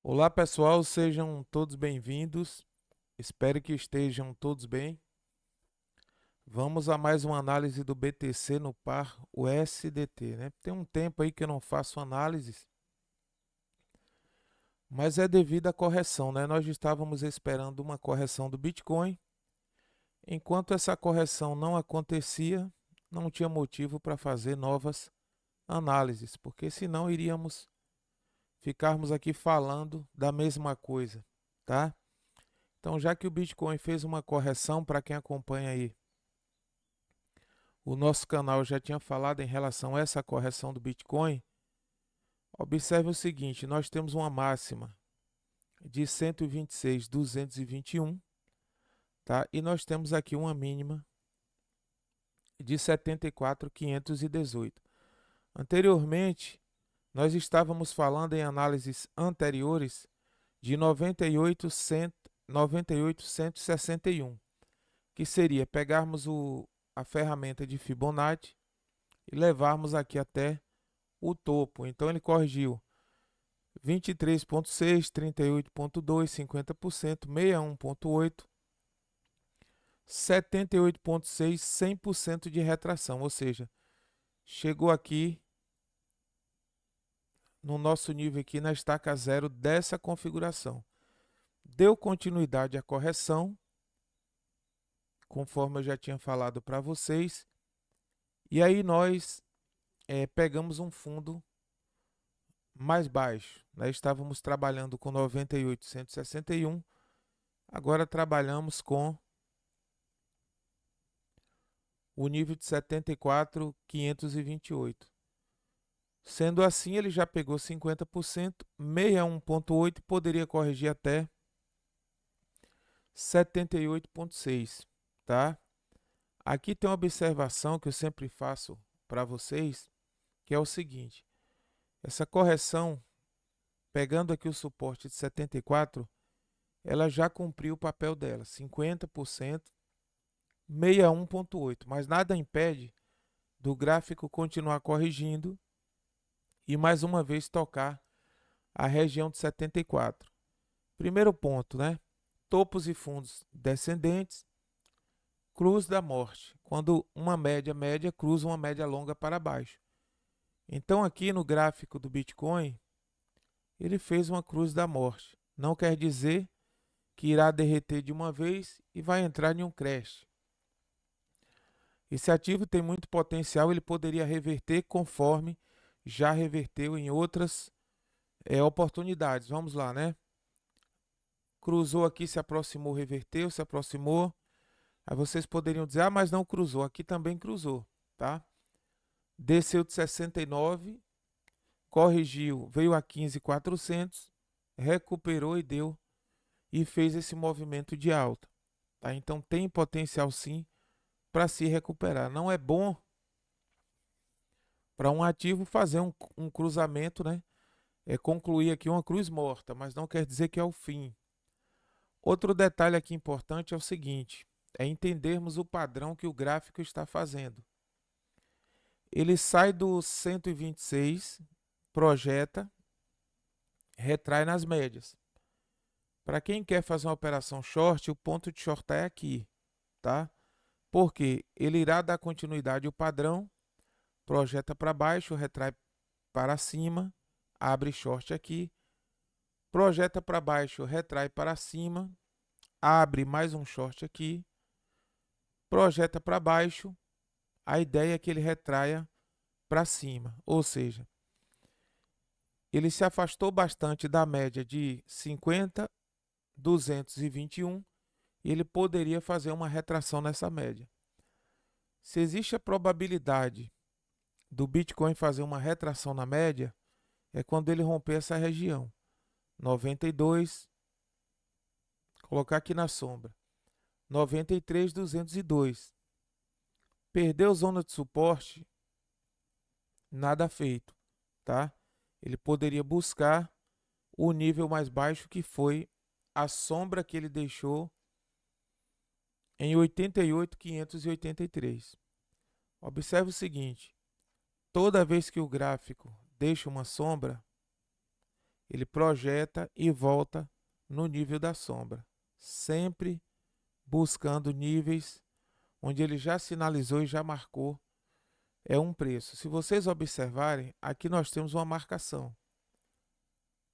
Olá pessoal, sejam todos bem-vindos. Espero que estejam todos bem. Vamos a mais uma análise do BTC no par USDT, né? Tem um tempo aí que eu não faço análises, mas é devido à correção, né? Nós estávamos esperando uma correção do Bitcoin. Enquanto essa correção não acontecia, não tinha motivo para fazer novas análises, porque senão iríamos ficarmos aqui falando da mesma coisa, tá? Então, já que o Bitcoin fez uma correção, para quem acompanha aí, o nosso canal já tinha falado em relação a essa correção do Bitcoin. Observe o seguinte, nós temos uma máxima de 126.221, tá? E nós temos aqui uma mínima de 74.518. Anteriormente, nós estávamos falando em análises anteriores de 98.161, que seria pegarmos a ferramenta de Fibonacci e levarmos aqui até o topo. Então ele corrigiu 23,6, 38,2, 50%, 61,8, 78,6, 100% de retração, ou seja, chegou aqui no nosso nível aqui na estaca zero dessa configuração. Deu continuidade à correção, conforme eu já tinha falado para vocês, e aí nós pegamos um fundo mais baixo, né? Estávamos trabalhando com 98.161, agora trabalhamos com o nível de 74.528. Sendo assim, ele já pegou 50%, 61,8 poderia corrigir até 78,6, tá? Aqui tem uma observação que eu sempre faço para vocês, que é o seguinte: essa correção, pegando aqui o suporte de 74, ela já cumpriu o papel dela, 50%, 61,8, mas nada impede do gráfico continuar corrigindo e mais uma vez tocar a região de 74. Primeiro ponto, né? Topos e fundos descendentes, cruz da morte, quando uma média cruza uma média longa para baixo. Então aqui no gráfico do Bitcoin, ele fez uma cruz da morte. Não quer dizer que irá derreter de uma vez e vai entrar em um crash. Esse ativo tem muito potencial, ele poderia reverter conforme já reverteu em outras oportunidades. Vamos lá, né? Cruzou aqui, se aproximou, reverteu, se aproximou. Aí vocês poderiam dizer, ah, mas não cruzou. Aqui também cruzou, tá? Desceu de 69, corrigiu, veio a 15.400, recuperou e deu e fez esse movimento de alta, tá? Então tem potencial sim para se recuperar. Não é bom para um ativo fazer um cruzamento, né? É concluir aqui uma cruz morta, mas não quer dizer que é o fim. Outro detalhe aqui importante é o seguinte, é entendermos o padrão que o gráfico está fazendo. Ele sai do 126, projeta, retrai nas médias. Para quem quer fazer uma operação short, o ponto de shortar é aqui, tá? Porque ele irá dar continuidade ao padrão, projeta para baixo, retrai para cima, abre short aqui, projeta para baixo, retrai para cima, abre mais um short aqui, projeta para baixo, a ideia é que ele retraia para cima, ou seja, ele se afastou bastante da média de 50.221 e ele poderia fazer uma retração nessa média. Se existe a probabilidade do Bitcoin fazer uma retração na média, é quando ele romper essa região. 92, colocar aqui na sombra. 93.202. Perdeu zona de suporte, nada feito, tá? Ele poderia buscar o nível mais baixo, que foi a sombra que ele deixou em 88.583. Observe o seguinte, toda vez que o gráfico deixa uma sombra, ele projeta e volta no nível da sombra, sempre buscando níveis onde ele já sinalizou e já marcou um preço. Se vocês observarem, aqui nós temos uma marcação.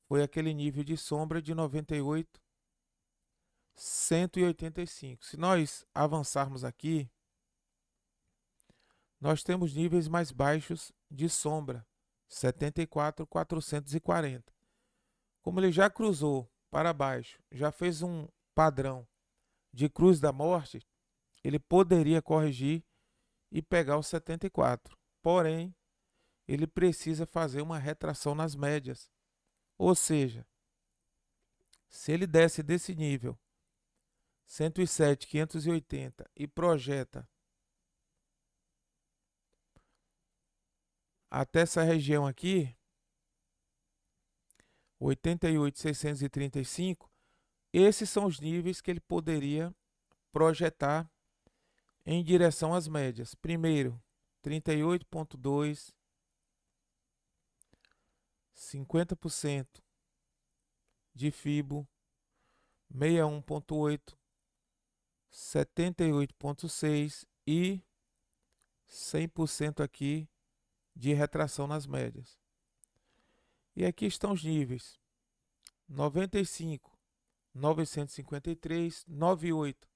Foi aquele nível de sombra de 98,185. Se nós avançarmos aqui, nós temos níveis mais baixos de sombra, 74,440. Como ele já cruzou para baixo, já fez um padrão de cruz da morte, ele poderia corrigir e pegar o 74. Porém, ele precisa fazer uma retração nas médias. Ou seja, se ele desce desse nível 107,580 e projeta até essa região aqui, 88,635, esses são os níveis que ele poderia projetar em direção às médias. Primeiro, 38,2, 50% de FIBO, 61,8, 78,6 e 100% aqui de retração nas médias. E aqui estão os níveis: 95, 953, 98,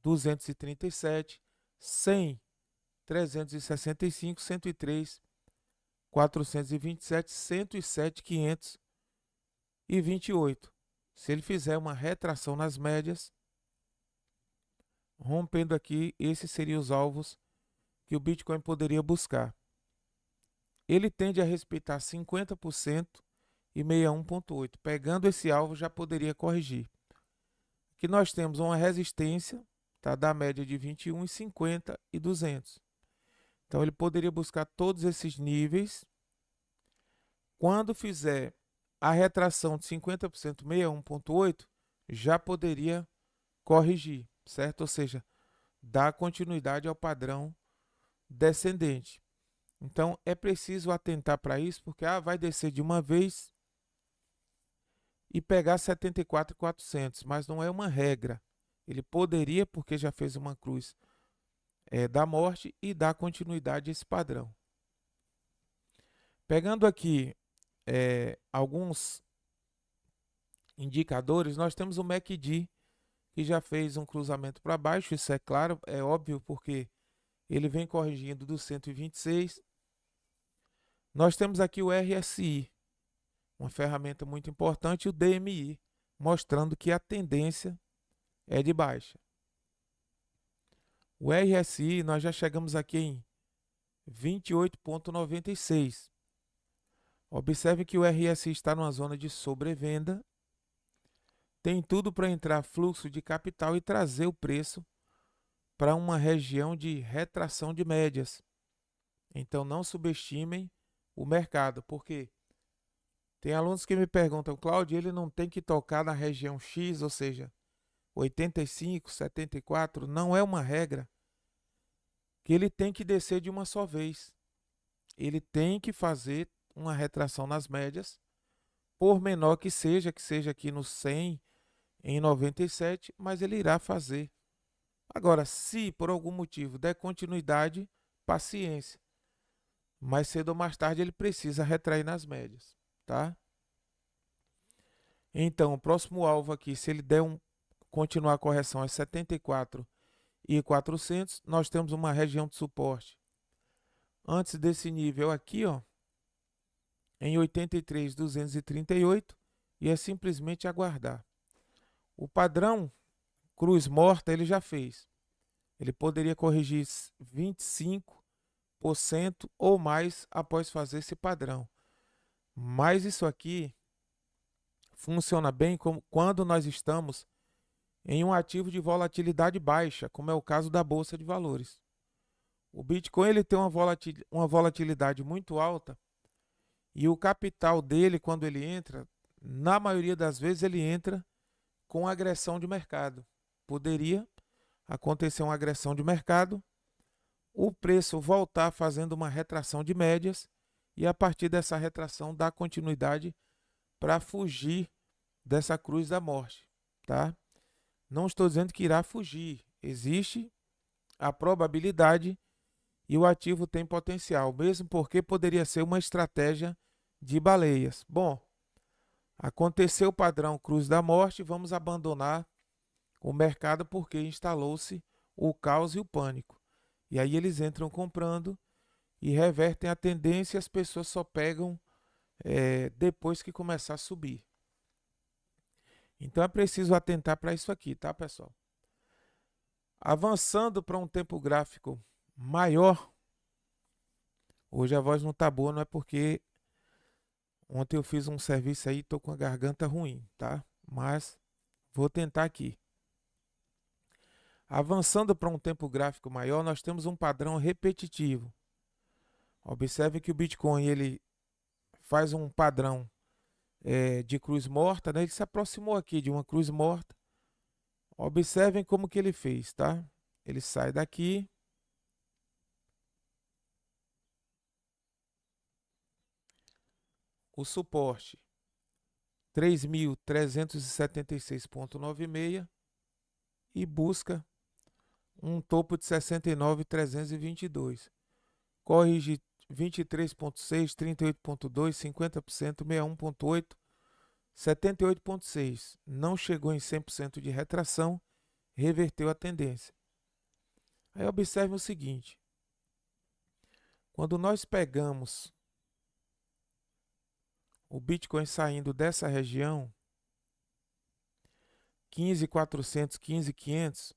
237, 100, 365, 103, 427, 107, 528. Se ele fizer uma retração nas médias, rompendo aqui, esses seriam os alvos que o Bitcoin poderia buscar. Ele tende a respeitar 50% e 61,8. Pegando esse alvo, já poderia corrigir. Aqui nós temos uma resistência, tá, da média de 21, 50 e 200. Então, ele poderia buscar todos esses níveis. Quando fizer a retração de 50%, 61,8, já poderia corrigir, certo? Ou seja, dar continuidade ao padrão descendente. Então, é preciso atentar para isso, porque vai descer de uma vez e pegar 74,400, mas não é uma regra. Ele poderia, porque já fez uma cruz da morte, e dar continuidade a esse padrão. Pegando aqui alguns indicadores, nós temos o MACD, que já fez um cruzamento para baixo. Isso é claro, é óbvio, porque ele vem corrigindo do 126. Nós temos aqui o RSI, uma ferramenta muito importante, e o DMI, mostrando que a tendência é de baixa. O RSI, nós já chegamos aqui em 28,96. Observe que o RSI está numa zona de sobrevenda. Tem tudo para entrar fluxo de capital e trazer o preço para uma região de retração de médias. Então, não subestimem o mercado, porque tem alunos que me perguntam: Cláudio, ele não tem que tocar na região X, ou seja, 85, 74, não é uma regra que ele tem que descer de uma só vez. Ele tem que fazer uma retração nas médias, por menor que seja aqui no 100, em 97, mas ele irá fazer. Agora, se por algum motivo der continuidade, paciência. Mais cedo ou mais tarde ele precisa retrair nas médias, tá? Então, o próximo alvo aqui, se ele der continuar a correção é 74,400, nós temos uma região de suporte antes desse nível aqui, ó, em 83,238, e é simplesmente aguardar. O padrão cruz morta ele já fez. Ele poderia corrigir 25% ou mais após fazer esse padrão. Mas isso aqui funciona bem como quando nós estamos em um ativo de volatilidade baixa, como é o caso da Bolsa de Valores. O Bitcoin ele tem uma volatilidade muito alta, e o capital dele, quando ele entra, na maioria das vezes ele entra com agressão de mercado. Poderia acontecer uma agressão de mercado, o preço voltar fazendo uma retração de médias, e a partir dessa retração dar continuidade para fugir dessa cruz da morte, tá? Não estou dizendo que irá fugir. Existe a probabilidade e o ativo tem potencial, mesmo porque poderia ser uma estratégia de baleias. Bom, aconteceu o padrão cruz da morte, vamos abandonar o mercado porque instalou-se o caos e o pânico. E aí eles entram comprando e revertem a tendência e as pessoas só pegam depois que começar a subir. Então é preciso atentar para isso aqui, tá, pessoal? Avançando para um tempo gráfico maior, hoje a voz não tá boa, não é porque ontem eu fiz um serviço aí e tô com a garganta ruim, tá? Mas vou tentar aqui. Avançando para um tempo gráfico maior, nós temos um padrão repetitivo. Observe que o Bitcoin ele faz um padrão de cruz morta, né? Ele se aproximou aqui de uma cruz morta. Observem como que ele fez, tá? Ele sai daqui. O suporte 3.376,96 e busca um topo de 69.322. Corrige 23,6, 38,2, 50%, 61,8, 78,6. Não chegou em 100% de retração, reverteu a tendência. Aí observe o seguinte: quando nós pegamos o Bitcoin saindo dessa região, 15.400, 15.500,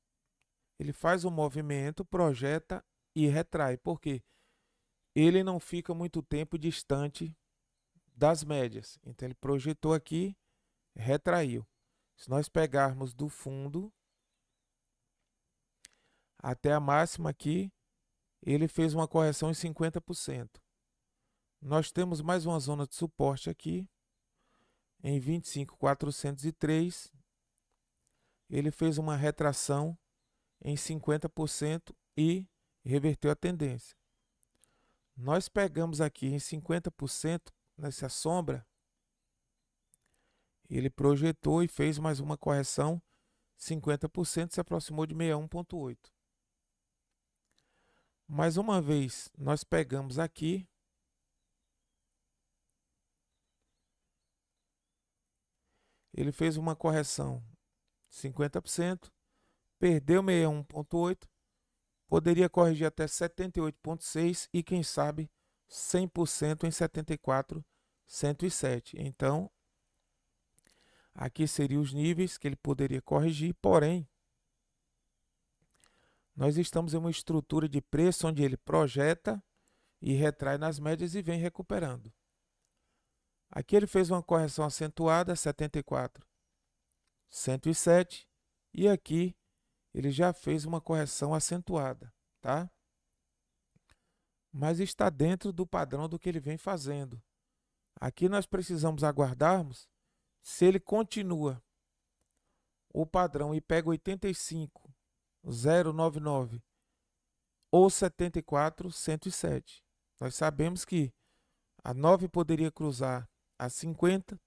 ele faz um movimento, projeta e retrai. Por quê? Ele não fica muito tempo distante das médias. Então ele projetou aqui, retraiu. Se nós pegarmos do fundo até a máxima aqui, ele fez uma correção em 50%. Nós temos mais uma zona de suporte aqui, em 25.403. Ele fez uma retração em 50% e reverteu a tendência. Nós pegamos aqui em 50% nessa sombra, ele projetou e fez mais uma correção, 50%, se aproximou de 61,8. Mais uma vez, nós pegamos aqui, ele fez uma correção 50%, perdeu 61,8, poderia corrigir até 78,6 e quem sabe 100% em 74,107. Então, aqui seriam os níveis que ele poderia corrigir, porém, nós estamos em uma estrutura de preço onde ele projeta e retrai nas médias e vem recuperando. Aqui ele fez uma correção acentuada, 74,107, e aqui ele já fez uma correção acentuada, tá? Mas está dentro do padrão do que ele vem fazendo. Aqui nós precisamos aguardarmos se ele continua o padrão e pega 85,099 ou 74,107. Nós sabemos que a 9 poderia cruzar a 50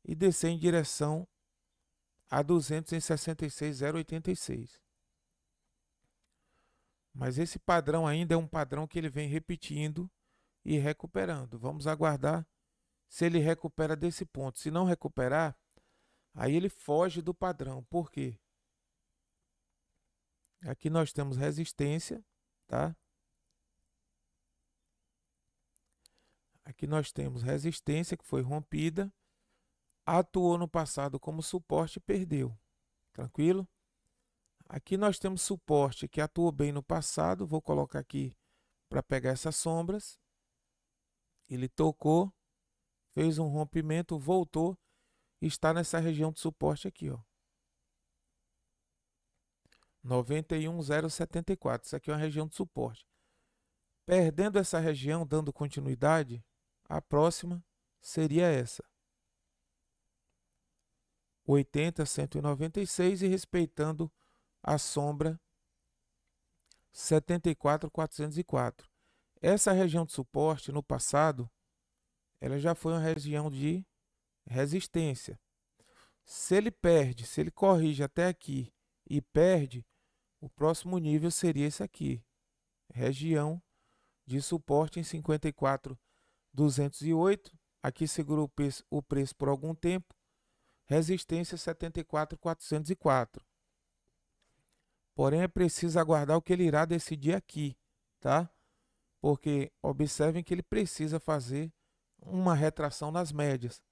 e descer em direção a 200 em 66,086. Mas esse padrão ainda é um padrão que ele vem repetindo e recuperando. Vamos aguardar se ele recupera desse ponto. Se não recuperar, aí ele foge do padrão. Por quê? Aqui nós temos resistência, tá? Aqui nós temos resistência que foi rompida, atuou no passado como suporte e perdeu. Tranquilo? Aqui nós temos suporte que atuou bem no passado, vou colocar aqui para pegar essas sombras. Ele tocou, fez um rompimento, voltou, está nessa região de suporte aqui, ó. 91,074. Isso aqui é uma região de suporte. Perdendo essa região, dando continuidade, a próxima seria essa. 80,196 e respeitando a sombra 74,404. Essa região de suporte no passado, ela já foi uma região de resistência. Se ele perde, se ele corrige até aqui e perde, o próximo nível seria esse aqui, região de suporte em 54.208, aqui segurou o preço por algum tempo, resistência 74.404. Porém, é preciso aguardar o que ele irá decidir aqui, tá? Porque observem que ele precisa fazer uma retração nas médias.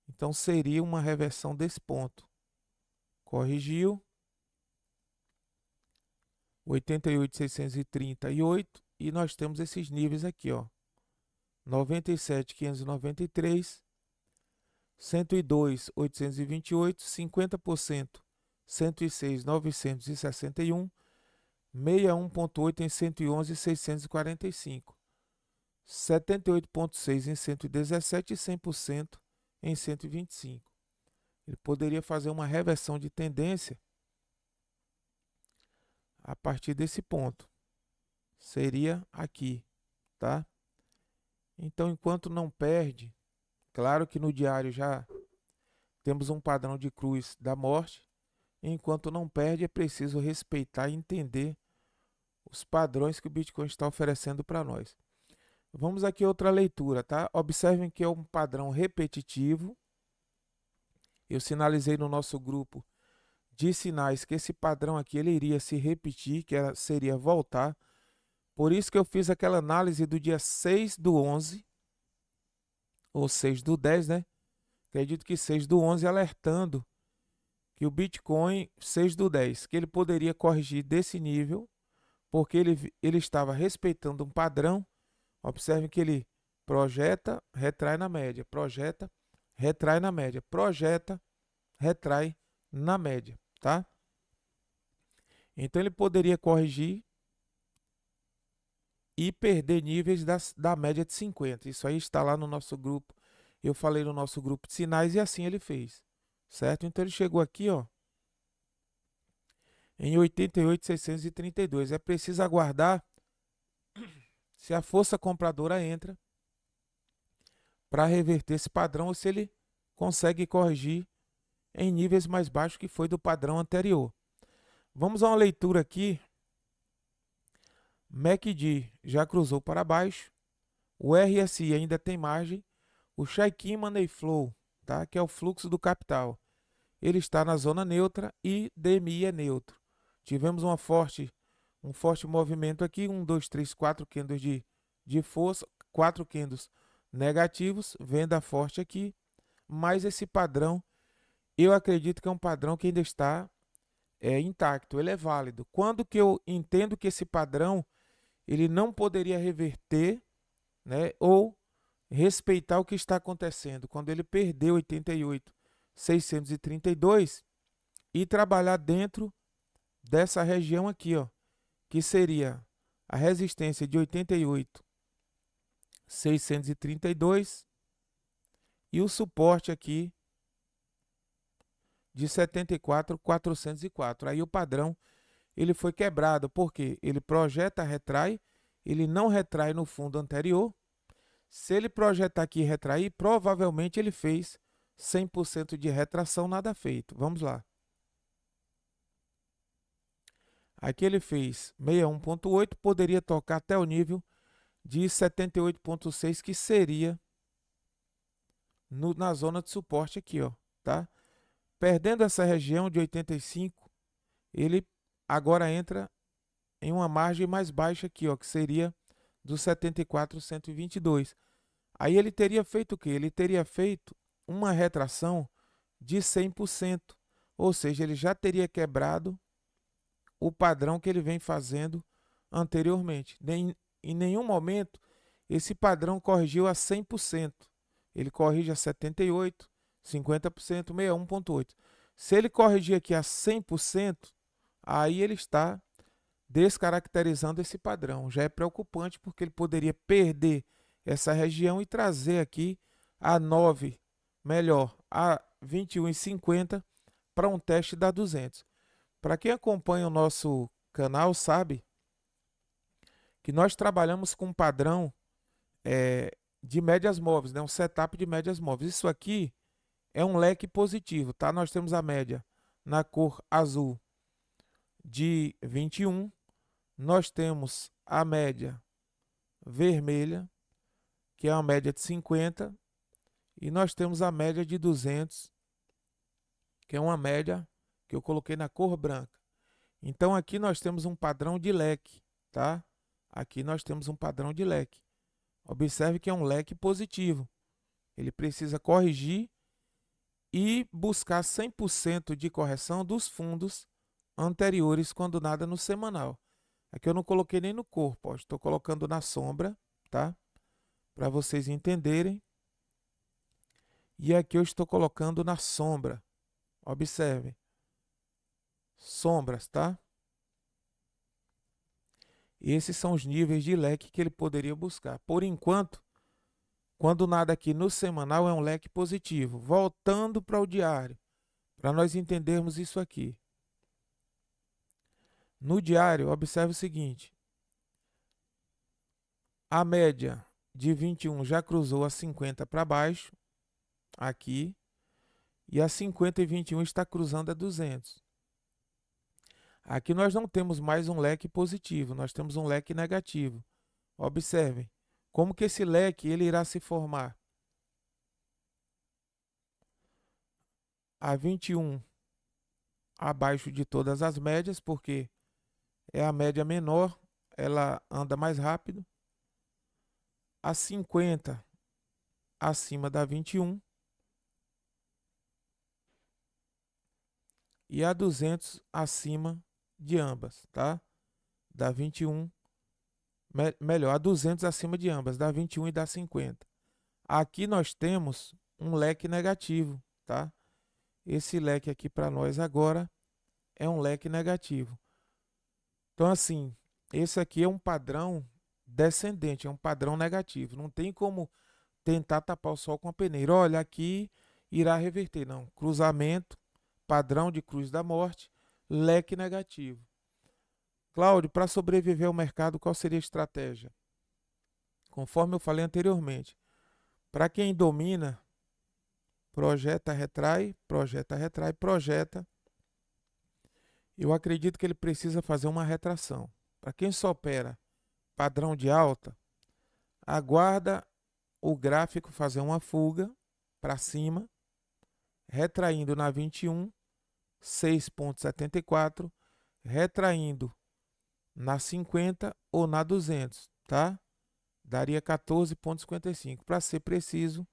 Então, seria uma reversão desse ponto. Corrigiu. 88.638 e nós temos esses níveis aqui, ó. 97.593, 102.828, 50%, 106.961, 61.8 em 111.645, 78.6 em 117 e 100% em 125. Ele poderia fazer uma reversão de tendência a partir desse ponto. Seria aqui, tá? Então, enquanto não perde, claro que no diário já temos um padrão de cruz da morte. Enquanto não perde, é preciso respeitar e entender os padrões que o Bitcoin está oferecendo para nós. Vamos aqui a outra leitura, tá? Observem que é um padrão repetitivo. Eu sinalizei no nosso grupo de sinais que esse padrão aqui ele iria se repetir, que seria voltar. Por isso que eu fiz aquela análise do dia 6/11, ou 6/10, né? Acredito que 6/11, alertando que o Bitcoin 6/10, que ele poderia corrigir desse nível, porque ele estava respeitando um padrão. Observe que ele projeta, retrai na média, projeta, retrai na média, projeta, retrai na média, tá? Então ele poderia corrigir e perder níveis da média de 50. Isso aí está lá no nosso grupo. Eu falei no nosso grupo de sinais e assim ele fez, certo? Então ele chegou aqui, ó, em 88.632. É preciso aguardar se a força compradora entra para reverter esse padrão ou se ele consegue corrigir em níveis mais baixos que foi do padrão anterior. Vamos a uma leitura aqui. MACD já cruzou para baixo, o RSI ainda tem margem, o Chaikin Money Flow, tá? Que é o fluxo do capital, ele está na zona neutra e DMI é neutro. Tivemos um forte movimento aqui, 1, 2, 3, 4 candles de força, 4 candles negativos, venda forte aqui, mas esse padrão, eu acredito que é um padrão que ainda está intacto, ele é válido. Quando que eu entendo que esse padrão ele não poderia reverter, né, ou respeitar o que está acontecendo, quando ele perdeu 88.632 e trabalhar dentro dessa região aqui, ó, que seria a resistência de 88.632 e o suporte aqui de 74.404. Aí o padrão ele foi quebrado, porque ele projeta, retrai, ele não retrai no fundo anterior. Se ele projetar aqui e retrair, provavelmente ele fez 100% de retração, nada feito. Vamos lá. Aqui ele fez 61.8, poderia tocar até o nível de 78.6, que seria na zona de suporte aqui, ó, tá? Perdendo essa região de 85, ele agora entra em uma margem mais baixa aqui, ó, que seria do 74.122. Aí ele teria feito o quê? Ele teria feito uma retração de 100%, ou seja, ele já teria quebrado o padrão que ele vem fazendo anteriormente. Em nenhum momento esse padrão corrigiu a 100%. Ele corrige a 78%, 50%, 61.8%. Se ele corrigir aqui a 100%, aí ele está descaracterizando esse padrão. Já é preocupante, porque ele poderia perder essa região e trazer aqui a 9, melhor, a 21,50 para um teste da 200. Para quem acompanha o nosso canal sabe que nós trabalhamos com um padrão de médias móveis, né? Um setup de médias móveis. Isso aqui é um leque positivo, tá? Nós temos a média na cor azul de 21, nós temos a média vermelha, que é uma média de 50, e nós temos a média de 200, que é uma média que eu coloquei na cor branca. Então aqui nós temos um padrão de leque, tá? Aqui nós temos um padrão de leque. Observe que é um leque positivo. Ele precisa corrigir e buscar 100% de correção dos fundos anteriores quando nada no semanal. Aqui eu não coloquei nem no corpo, ó, estou colocando na sombra, tá? Para vocês entenderem. E aqui eu estou colocando na sombra. Observem. Sombras, tá? Esses são os níveis de leque que ele poderia buscar. Por enquanto, quando nada aqui no semanal é um leque positivo. Voltando para o diário, para nós entendermos isso aqui. No diário, observe o seguinte. A média de 21 já cruzou a 50 para baixo, aqui. E a 50 e 21 está cruzando a 200. Aqui nós não temos mais um leque positivo, nós temos um leque negativo. Observem como que esse leque ele irá se formar. A 21 abaixo de todas as médias, porque é a média menor, ela anda mais rápido. A 50 acima da 21. E a 200 acima de ambas, tá? Da 21, melhor, a 200 acima de ambas, da 21 e da 50. Aqui nós temos um leque negativo, tá? Esse leque aqui para nós agora é um leque negativo. Então, assim, esse aqui é um padrão descendente, é um padrão negativo. Não tem como tentar tapar o sol com a peneira. Olha, aqui irá reverter. Não, cruzamento, padrão de cruz da morte, leque negativo. Cláudio, para sobreviver ao mercado, qual seria a estratégia? Conforme eu falei anteriormente, para quem domina, projeta, retrai, projeta, retrai, projeta. Eu acredito que ele precisa fazer uma retração. Para quem só opera padrão de alta, aguarda o gráfico fazer uma fuga para cima, retraindo na 21, 6,74, retraindo na 50 ou na 200, tá? Daria 14,55. Para ser preciso,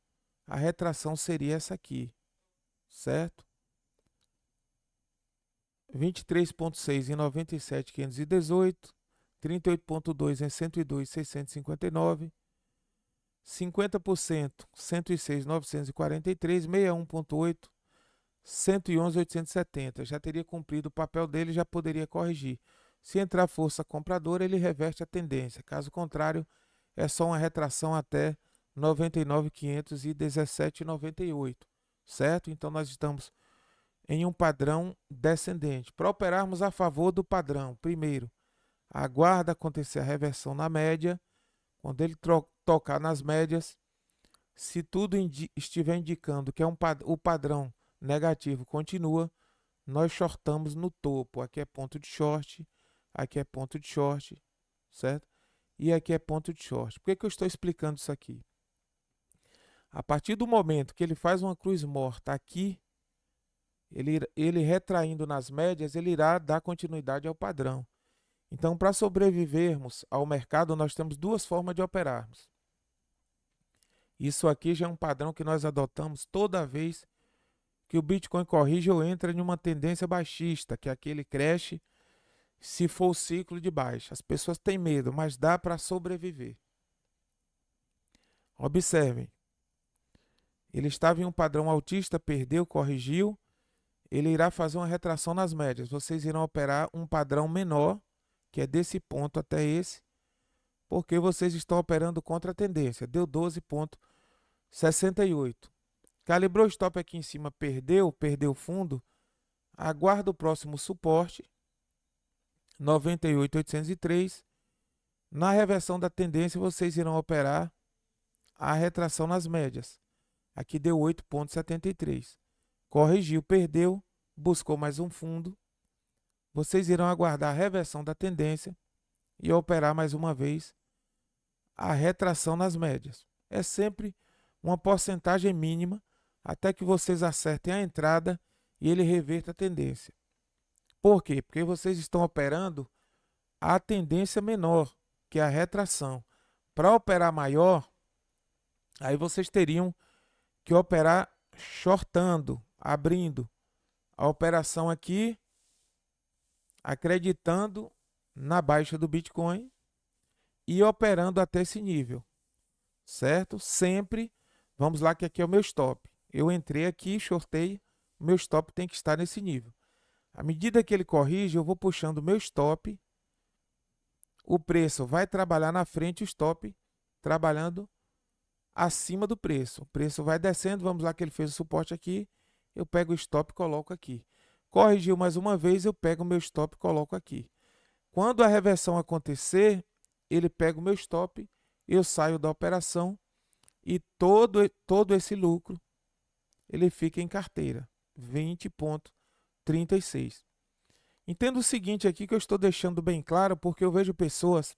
a retração seria essa aqui, certo? 23,6 em 97,518, 38,2 em 102,659, 50%, 106,943, 61,8, 111,870. Já teria cumprido o papel dele, já poderia corrigir. Se entrar força compradora, ele reverte a tendência. Caso contrário, é só uma retração até 99,517,98, certo? Então nós estamos em um padrão descendente. Para operarmos a favor do padrão, primeiro, aguarda acontecer a reversão na média. Quando ele tocar nas médias, se tudo estiver indicando que é o padrão negativo continua, nós shortamos no topo. Aqui é ponto de short, aqui é ponto de short, certo? E aqui é ponto de short. Por que eu estou explicando isso aqui? A partir do momento que ele faz uma cruz morta aqui, ele retraindo nas médias, ele irá dar continuidade ao padrão. Então, para sobrevivermos ao mercado, nós temos duas formas de operarmos. Isso aqui já é um padrão que nós adotamos toda vez que o Bitcoin corrige ou entra em uma tendência baixista, que aqui ele cresce se for o ciclo de baixa. As pessoas têm medo, mas dá para sobreviver. Observem. Ele estava em um padrão altista, perdeu, corrigiu. Ele irá fazer uma retração nas médias. Vocês irão operar um padrão menor, que é desse ponto até esse, porque vocês estão operando contra a tendência. Deu 12,68. Calibrou o stop aqui em cima, perdeu fundo. Aguarda o próximo suporte, 98,803. Na reversão da tendência, vocês irão operar a retração nas médias. Aqui deu 8,73. Corrigiu, perdeu, buscou mais um fundo. Vocês irão aguardar a reversão da tendência e operar mais uma vez a retração nas médias. É sempre uma porcentagem mínima até que vocês acertem a entrada e ele reverta a tendência. Por quê? Porque vocês estão operando a tendência menor, que é a retração. Para operar maior, aí vocês teriam que operar shortando, abrindo a operação aqui, acreditando na baixa do Bitcoin e operando até esse nível, certo? Sempre, vamos lá que aqui é o meu stop. Eu entrei aqui, shortei, o meu stop tem que estar nesse nível. À medida que ele corrige, eu vou puxando o meu stop, o preço vai trabalhar na frente, o stop trabalhando acima do preço. O preço vai descendo, vamos lá que ele fez o suporte aqui, eu pego o stop e coloco aqui. Corrigiu mais uma vez, eu pego o meu stop e coloco aqui. Quando a reversão acontecer, ele pega o meu stop, eu saio da operação e todo esse lucro ele fica em carteira, 20,36. Entenda o seguinte aqui que eu estou deixando bem claro, porque eu vejo pessoas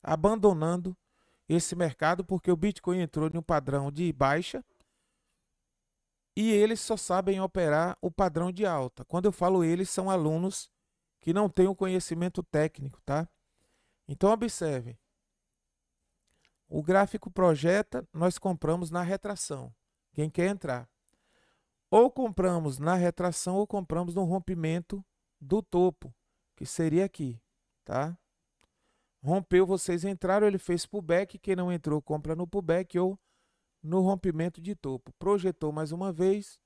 abandonando esse mercado porque o Bitcoin entrou em um padrão de baixa e eles só sabem operar o padrão de alta. Quando eu falo eles, são alunos que não têm o conhecimento técnico, tá? Então observem. O gráfico projeta, nós compramos na retração. Quem quer entrar? Ou compramos na retração ou compramos no rompimento do topo, que seria aqui, tá? Rompeu, vocês entraram, ele fez pullback, quem não entrou compra no pullback ou no rompimento de topo. Projetou mais uma vez,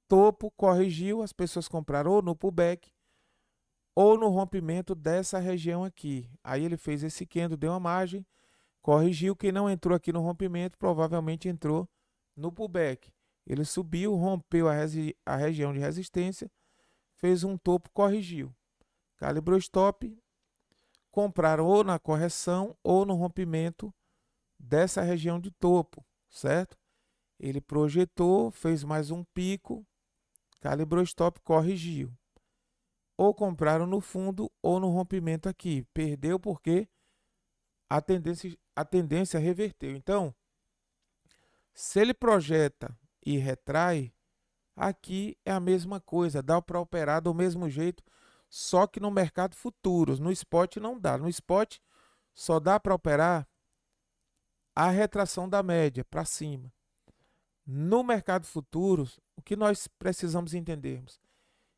topo, corrigiu, as pessoas compraram ou no pullback ou no rompimento dessa região aqui. Aí ele fez esse candle, deu uma margem, corrigiu, quem não entrou aqui no rompimento provavelmente entrou no pullback. Ele subiu, rompeu a região de resistência, fez um topo, corrigiu. Calibrou stop, compraram ou na correção ou no rompimento dessa região de topo, certo? Ele projetou, fez mais um pico, calibrou stop, corrigiu. Ou compraram no fundo ou no rompimento aqui. Perdeu porque a tendência reverteu. Então, se ele projeta e retrai, aqui é a mesma coisa, dá para operar do mesmo jeito, só que no mercado futuros, no spot não dá. No spot só dá para operar a retração da média para cima. No mercado futuros, o que nós precisamos entendermos?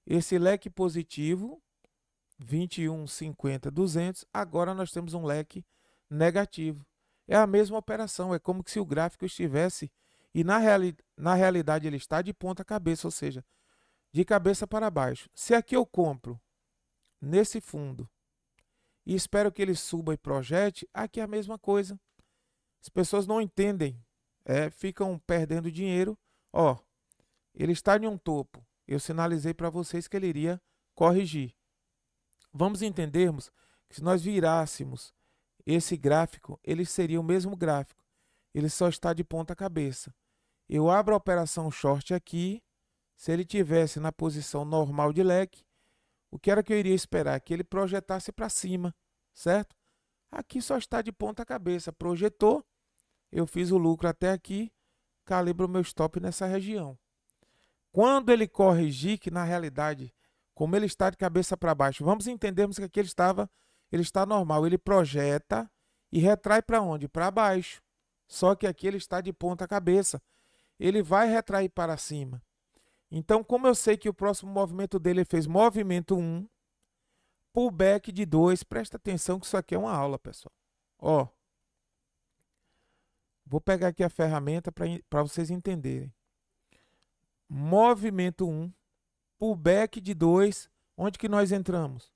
Esse leque positivo, 21, 50, 200, agora nós temos um leque negativo. É a mesma operação, é como se o gráfico estivesse, e na realidade ele está de ponta cabeça, ou seja, de cabeça para baixo. Se aqui eu compro nesse fundo e espero que ele suba e projete, aqui é a mesma coisa. As pessoas não entendem, ficam perdendo dinheiro. Ó, ele está em um topo. Eu sinalizei para vocês que ele iria corrigir. Vamos entendermos que se nós virássemos esse gráfico, ele seria o mesmo gráfico. Ele só está de ponta cabeça. Eu abro a operação short aqui. Se ele tivesse na posição normal de leque, o que era que eu iria esperar? Que ele projetasse para cima, certo? Aqui só está de ponta cabeça. Projetou, eu fiz o lucro até aqui, calibro o meu stop nessa região. Quando ele corrigir, que na realidade, como ele está de cabeça para baixo, vamos entendermos que aqui ele está normal. Ele projeta e retrai para onde? Para baixo. Só que aqui ele está de ponta cabeça. Ele vai retrair para cima. Então, como eu sei que o próximo movimento dele fez movimento 1, pullback de 2, presta atenção que isso aqui é uma aula, pessoal. Ó, vou pegar aqui a ferramenta para vocês entenderem. Movimento 1, pullback de 2, onde que nós entramos?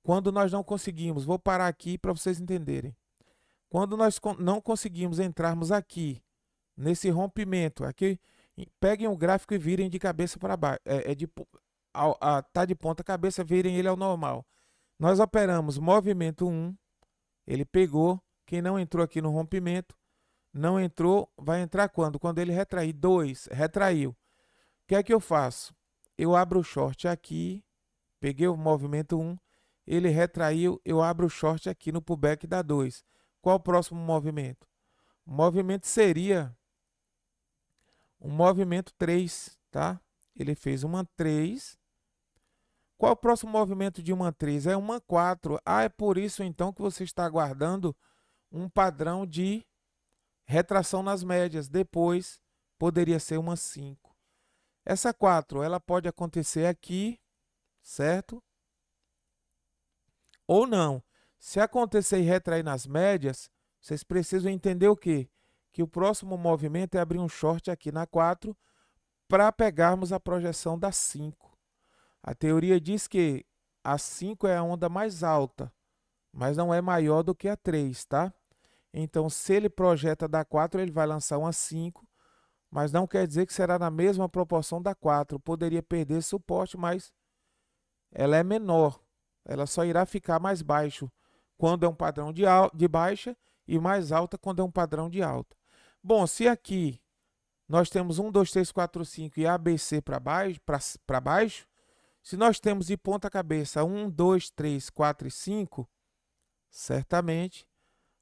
Quando nós não conseguimos, vou parar aqui para vocês entenderem. Quando nós não conseguimos entrarmos aqui, nesse rompimento, aqui, peguem o gráfico e virem de cabeça para baixo, tá de ponta cabeça, virem ele ao normal. Nós operamos movimento 1, ele pegou, quem não entrou aqui no rompimento, Não entrou, vai entrar quando? Quando ele retrair. 2, retraiu. O que é que eu faço? Eu abro o short aqui, peguei o movimento 1, ele retraiu, eu abro o short aqui no pullback da 2. Qual o próximo movimento? O movimento seria um movimento 3, tá? Ele fez uma 3. Qual o próximo movimento de uma 3? É uma 4. Ah, é por isso então que você está aguardando um padrão de retração nas médias. Depois poderia ser uma 5. Essa 4, ela pode acontecer aqui, certo? Ou não. Se acontecer e retrair nas médias, vocês precisam entender o quê? Que o próximo movimento é abrir um short aqui na 4 para pegarmos a projeção da 5. A teoria diz que a 5 é a onda mais alta, mas não é maior do que a 3, tá? Então, se ele projeta da 4, ele vai lançar uma 5, mas não quer dizer que será na mesma proporção da 4. Poderia perder suporte, mas ela é menor. Ela só irá ficar mais baixo quando é um padrão de baixa e mais alta quando é um padrão de alta. Bom, se aqui nós temos 1, 2, 3, 4, 5 e ABC para baixo, se nós temos de ponta cabeça 1, 2, 3, 4 e 5, certamente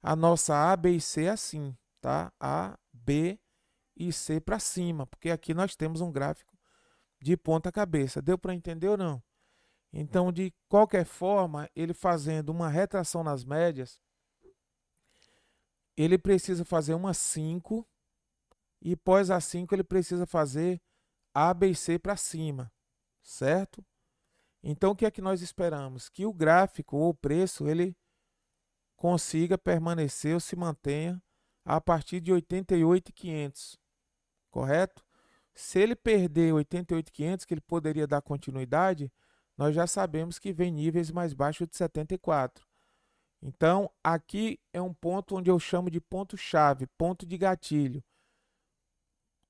a nossa A, B e C é assim, tá? A, B e C para cima, porque aqui nós temos um gráfico de ponta cabeça. Deu para entender ou não? Então, de qualquer forma, ele fazendo uma retração nas médias, ele precisa fazer uma 5 e pós a 5 ele precisa fazer A, B e C para cima, certo? Então, o que é que nós esperamos? Que o gráfico ou o preço ele consiga permanecer ou se mantenha a partir de 88.500, correto? Se ele perder 88.500, que ele poderia dar continuidade, nós já sabemos que vem níveis mais baixos de 74. Então, aqui é um ponto onde eu chamo de ponto-chave, ponto de gatilho.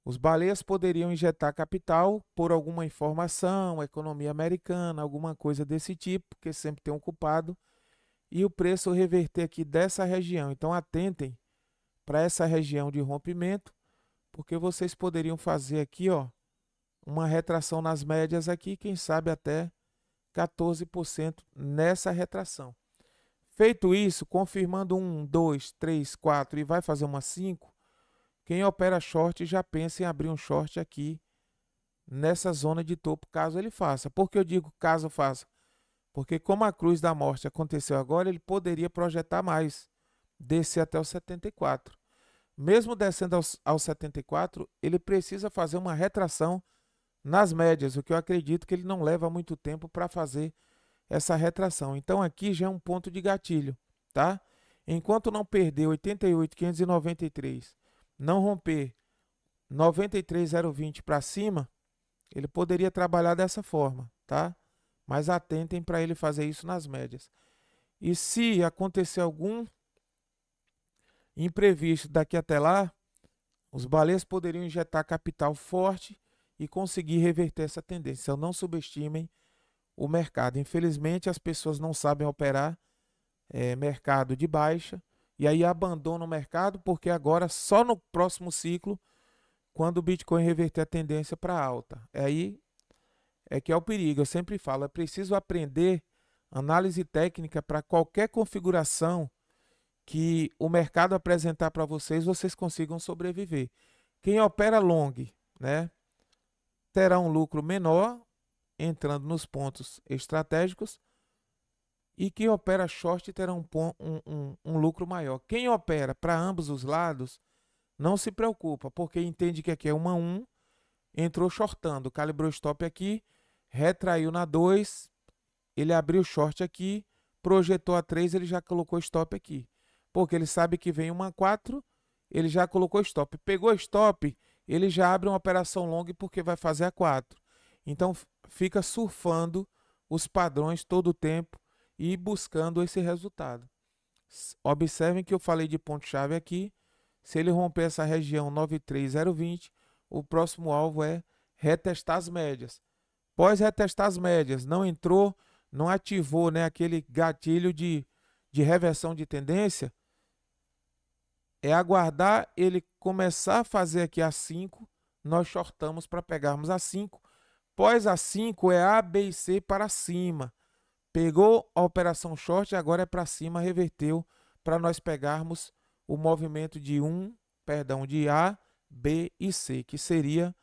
Os baleias poderiam injetar capital por alguma informação, economia americana, alguma coisa desse tipo, porque sempre tem um culpado, e o preço reverter aqui dessa região. Então, atentem para essa região de rompimento, porque vocês poderiam fazer aqui, ó, uma retração nas médias aqui, quem sabe até 14% nessa retração. Feito isso, confirmando 1, 2, 3, 4 e vai fazer uma 5, quem opera short já pensa em abrir um short aqui nessa zona de topo, caso ele faça. Por que eu digo caso faça? Porque como a cruz da morte aconteceu agora, ele poderia projetar mais, descer até os 74. Mesmo descendo aos 74, ele precisa fazer uma retração nas médias, o que eu acredito que ele não leva muito tempo para fazer essa retração. Então aqui já é um ponto de gatilho, tá? Enquanto não perder 88.593, não romper 93.020 para cima, ele poderia trabalhar dessa forma, tá? Mas atentem para ele fazer isso nas médias. E se acontecer algum imprevisto daqui até lá, os baleias poderiam injetar capital forte e conseguir reverter essa tendência. Então não subestimem o mercado. Infelizmente as pessoas não sabem operar mercado de baixa e aí abandonam o mercado porque agora só no próximo ciclo, quando o Bitcoin reverter a tendência para alta. Aí é que é o perigo. Eu sempre falo, é preciso aprender análise técnica para qualquer configuração que o mercado apresentar para vocês, vocês consigam sobreviver. Quem opera long, né, terá um lucro menor entrando nos pontos estratégicos e quem opera short terá um lucro maior. Quem opera para ambos os lados não se preocupa, porque entende que aqui é 1 a 1, entrou shortando, calibrou stop aqui, retraiu na 2, ele abriu short aqui, projetou a 3, ele já colocou stop aqui. Porque ele sabe que vem 1 a 4, ele já colocou stop. Pegou stop, ele já abre uma operação long porque vai fazer a 4. Então fica surfando os padrões todo o tempo e buscando esse resultado. Observem que eu falei de ponto-chave aqui. Se ele romper essa região 93.020, o próximo alvo é retestar as médias. Após retestar as médias, não entrou, não ativou, né, aquele gatilho de reversão de tendência, É aguardar ele começar a fazer aqui a 5, nós shortamos para pegarmos a 5. Pós a 5 é A, B e C para cima. Pegou a operação short, agora é para cima, reverteu para nós pegarmos o movimento de A, B e C, que seria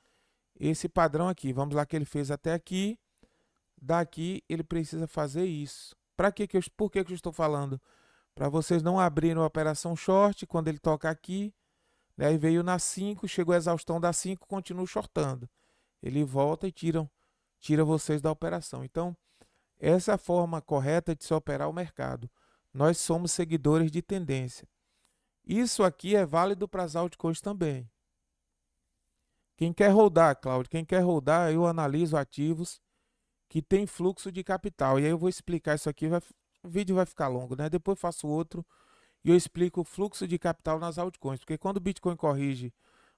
esse padrão aqui. Vamos lá que ele fez até aqui. Daqui ele precisa fazer isso. Por que eu estou falando? Para vocês não abrirem a operação short quando ele toca aqui. Né, aí veio na 5, chegou a exaustão da 5, continua shortando. Ele volta e tira vocês da operação. Então, essa é a forma correta de se operar o mercado. Nós somos seguidores de tendência. Isso aqui é válido para as altcoins também. Quem quer rodar, Cláudio, quem quer rodar, eu analiso ativos que tem fluxo de capital. E aí eu vou explicar isso aqui, o vídeo vai ficar longo, né? Depois eu faço outro e eu explico o fluxo de capital nas altcoins. Porque quando o Bitcoin corrige,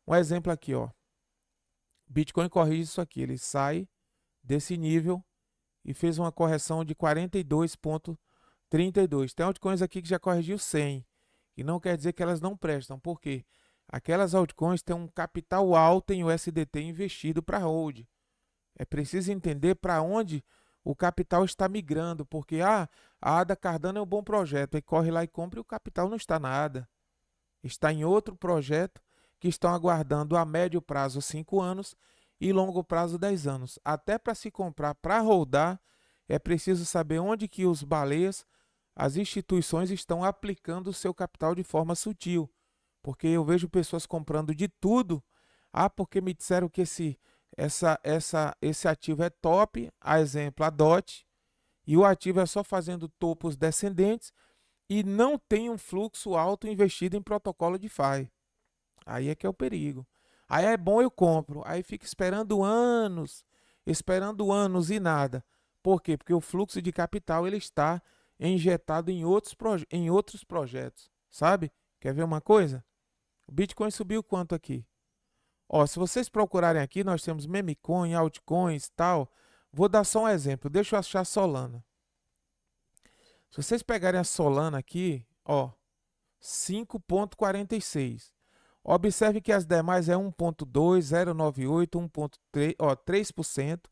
um exemplo aqui, ó. Bitcoin corrige isso aqui, ele sai desse nível e fez uma correção de 42,32. Tem altcoins aqui que já corrigiu 100. E não quer dizer que elas não prestam. Por quê? Aquelas altcoins têm um capital alto em USDT investido para hold. É preciso entender para onde o capital está migrando, porque a ADA Cardano é um bom projeto, aí corre lá e compra e o capital não está na ADA. Está em outro projeto que estão aguardando a médio prazo 5 anos e longo prazo 10 anos. Até para se comprar, para rodar, é preciso saber onde que os baleias, as instituições estão aplicando o seu capital de forma sutil. Porque eu vejo pessoas comprando de tudo, porque me disseram que esse ativo é top, a exemplo, a DOT, e o ativo é só fazendo topos descendentes e não tem um fluxo alto investido em protocolo DeFi. Aí é que é o perigo. Aí é bom eu compro, aí fica esperando anos e nada. Por quê? Porque o fluxo de capital ele está injetado em outros projetos, sabe? Quer ver uma coisa? O Bitcoin subiu quanto aqui? Ó, se vocês procurarem aqui, nós temos memecoin, altcoins, tal. Vou dar só um exemplo. Deixa eu achar Solana. Se vocês pegarem a Solana aqui, ó, 5,46. Observe que as demais é 1,2, 0,98, 1,3, ó, 3%.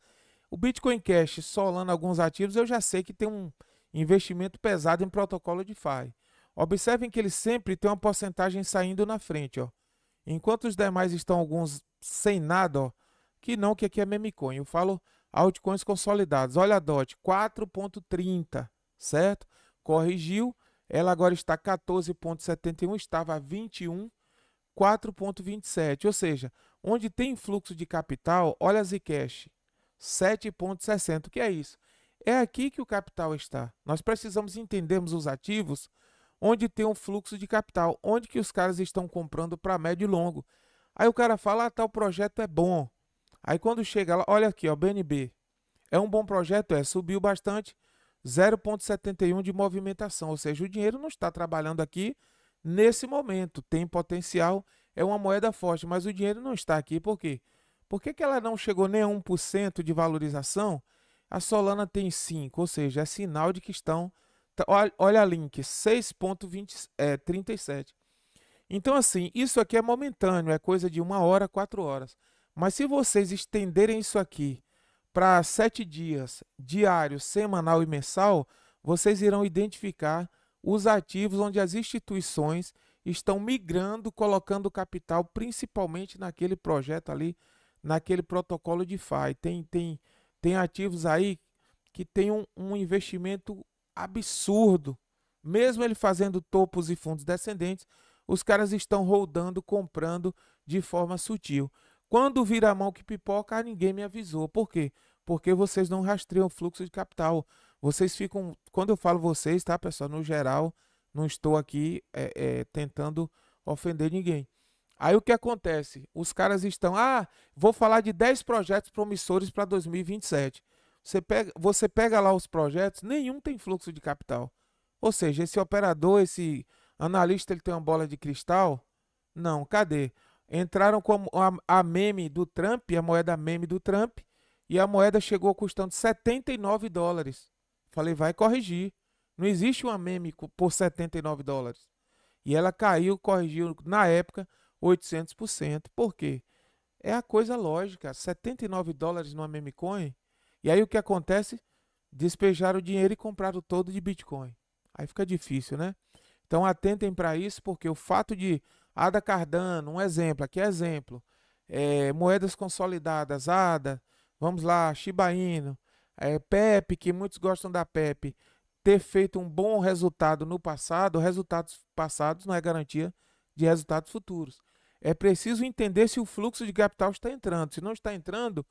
O Bitcoin Cash, Solana, alguns ativos, eu já sei que tem um investimento pesado em protocolo DeFi. Observem que ele sempre tem uma porcentagem saindo na frente, ó. Enquanto os demais estão alguns sem nada, ó, que aqui é memecoin. Eu falo altcoins consolidados. Olha a DOT, 4,30, certo? Corrigiu, ela agora está 14,71, estava 21, 4,27. Ou seja, onde tem fluxo de capital, olha a Zcash, 7,60. O que é isso? É aqui que o capital está. Nós precisamos entendermos os ativos onde tem um fluxo de capital, onde que os caras estão comprando para médio e longo. Aí o cara fala, tal projeto é bom. Aí quando chega lá, olha aqui, ó, BNB. É um bom projeto? Subiu bastante, 0,71 de movimentação, ou seja, o dinheiro não está trabalhando aqui nesse momento. Tem potencial, é uma moeda forte, mas o dinheiro não está aqui. Por quê? Por que ela não chegou nem a 1% de valorização? A Solana tem 5%, ou seja, é sinal de que estão... Olha a link, 6,37. Então, assim, isso aqui é momentâneo, é coisa de 1 hora, 4 horas. Mas se vocês estenderem isso aqui para 7 dias, diário, semanal e mensal, vocês irão identificar os ativos onde as instituições estão migrando, colocando capital, principalmente naquele projeto ali, naquele protocolo DeFi. Tem ativos aí que tem um investimento absurdo. Mesmo ele fazendo topos e fundos descendentes, os caras estão rodando, comprando de forma sutil. Quando vira a mão que pipoca, ninguém me avisou. Por quê? Porque vocês não rastreiam o fluxo de capital. Vocês ficam... Quando eu falo vocês, tá, pessoal? No geral, não estou aqui tentando ofender ninguém. Aí o que acontece? Os caras estão... vou falar de 10 projetos promissores para 2027. Você pega lá os projetos, nenhum tem fluxo de capital. Ou seja, esse operador, esse analista, ele tem uma bola de cristal? Não, cadê? Entraram com a meme do Trump, a moeda meme do Trump, e a moeda chegou custando $79. Falei, vai corrigir. Não existe uma meme por $79. E ela caiu, corrigiu na época 800%. Por quê? É a coisa lógica, $79 numa meme coin. E aí o que acontece? Despejaram o dinheiro e compraram todo de Bitcoin. Aí fica difícil, né? Então atentem para isso, porque o fato de ADA Cardano, um exemplo, aqui é exemplo, moedas consolidadas, ADA, vamos lá, Shiba Inu, PEP, que muitos gostam da PEP, ter feito um bom resultado no passado, resultados passados não é garantia de resultados futuros. É preciso entender se o fluxo de capital está entrando. Se não está entrando,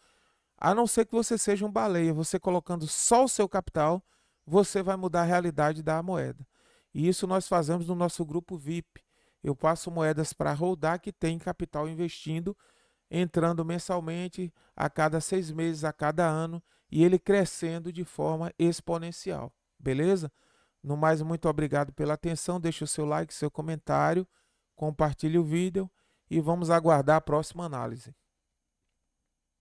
a não ser que você seja um baleia, você colocando só o seu capital, você vai mudar a realidade da moeda. E isso nós fazemos no nosso grupo VIP. Eu passo moedas para rodar que tem capital investindo, entrando mensalmente, a cada 6 meses, a cada ano, e ele crescendo de forma exponencial. Beleza? No mais, muito obrigado pela atenção. Deixe o seu like, seu comentário, compartilhe o vídeo e vamos aguardar a próxima análise.